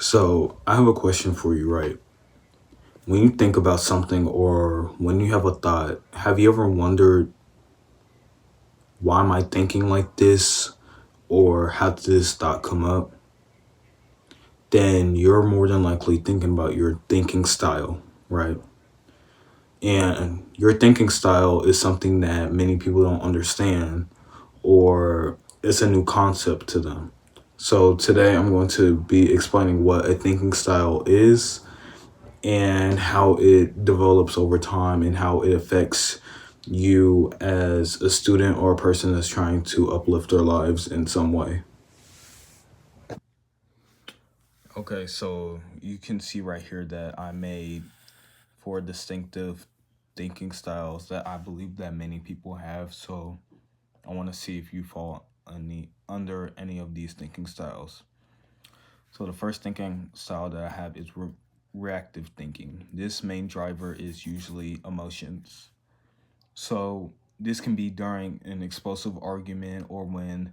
So, I have a question for you, right? When you think about something or when you have a thought, have you ever wondered, why am I thinking like this? Or how did this thought come up? Then you're more than likely thinking about your thinking style, right? And your thinking style is something that many people don't understand, or it's a new concept to them. So, today I'm going to be explaining what a thinking style is and how it develops over time and how it affects you as a student or a person that's trying to uplift their lives in some way. Okay, so you can see right here that I made four distinctive thinking styles that I believe that many people have. So I want to see if you fall under any of these thinking styles. So the first thinking style that I have is reactive thinking. This main driver is usually emotions. So this can be during an explosive argument or when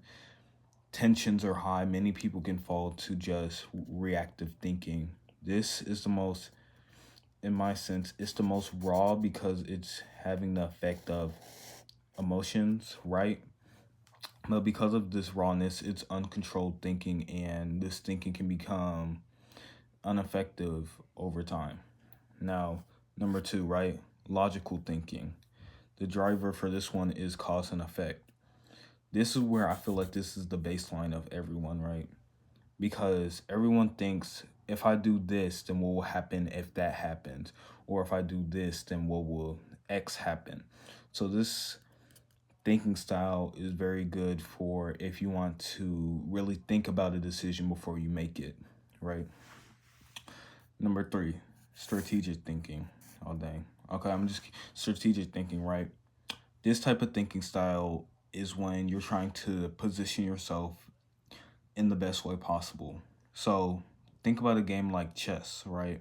tensions are high. Many people can fall to just reactive thinking. This is the most, in my sense, it's the most raw because it's having the effect of emotions, right? But because of this rawness, it's uncontrolled thinking, and this thinking can become ineffective over time. Now, number two, right? Logical thinking. The driver for this one is cause and effect. This is where I feel like this is the baseline of everyone, right? Because everyone thinks, if I do this, then what will happen if that happens? Or if I do this, then what will X happen? So this thinking style is very good for if you want to really think about a decision before you make it, right? Number three, strategic thinking. Oh dang. Okay, I'm just strategic thinking, right? This type of thinking style is when you're trying to position yourself in the best way possible. So think about a game like chess, right?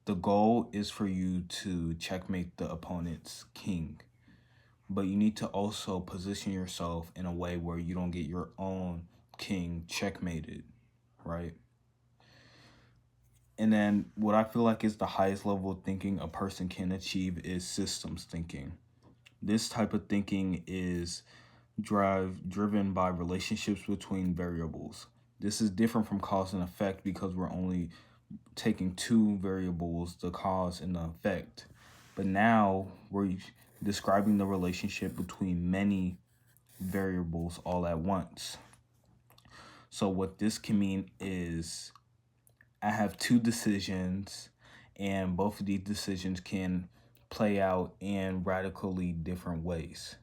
The goal is for you to checkmate the opponent's king, but you need to also position yourself in a way where you don't get your own king checkmated, right? And then what I feel like is the highest level of thinking a person can achieve is systems thinking. This type of thinking is driven by relationships between variables. This is different from cause and effect because we're only taking two variables, the cause and the effect. But now we're describing the relationship between many variables all at once. So what this can mean is I have two decisions, and both of these decisions can play out in radically different ways.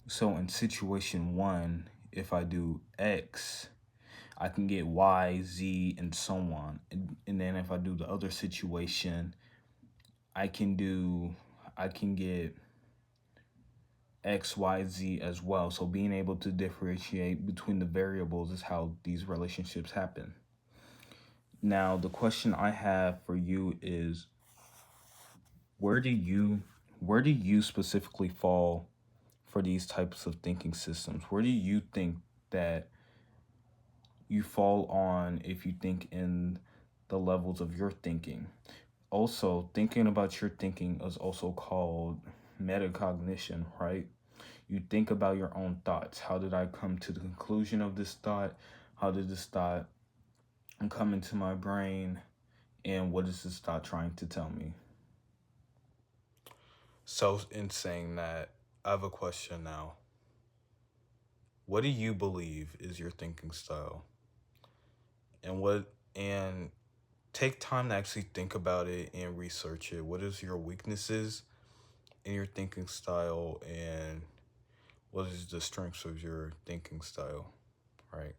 So in situation one, if I do X, I can get Y, Z, and so on. And then if I do the other situation, I can do, I can get X, Y, Z as well. So being able to differentiate between the variables is how these relationships happen. Now, the question I have for you is, where do you where do you specifically fall for these types of thinking systems? Where do you think that you fall on if you think in the levels of your thinking? Also, thinking about your thinking is also called metacognition, right? You think about your own thoughts. How did I come to the conclusion of this thought? How did this thought come into my brain? And what is this thought trying to tell me? So, in saying that, I have a question now. What do you believe is your thinking style? And take time to actually think about it and research it. What is your weaknesses in your thinking style, and what is the strengths of your thinking style, right?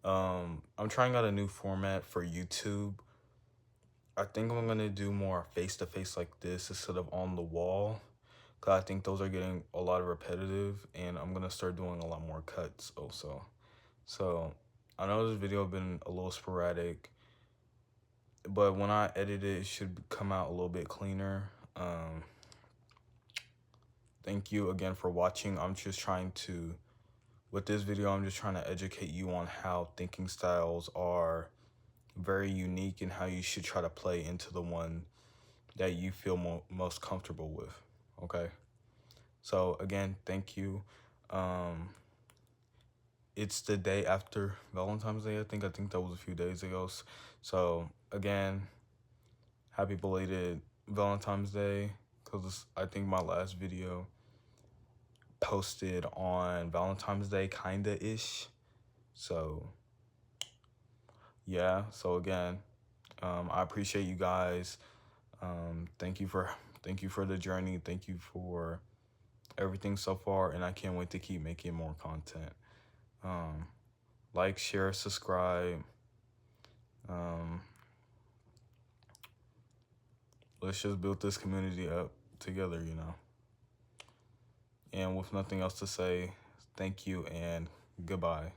I'm trying out a new format for YouTube. I think I'm gonna do more face to face like this instead of on the wall. Cause I think those are getting a lot of repetitive, and I'm gonna start doing a lot more cuts also. So I know this video been a little sporadic, but when I edit it, it should come out a little bit cleaner. Thank you again for watching. With this video, I'm just trying to educate you on how thinking styles are very unique in how you should try to play into the one that you feel most comfortable with. Okay. So again, thank you. It's the day after Valentine's Day. I think that was a few days ago. So again, happy belated Valentine's Day, because I think my last video posted on Valentine's Day, kinda ish. So yeah. So again, I appreciate you guys. Thank you for the journey. Thank you for everything so far, and I can't wait to keep making more content. Like, share, subscribe. Let's just build this community up together, you know. And with nothing else to say, thank you and goodbye.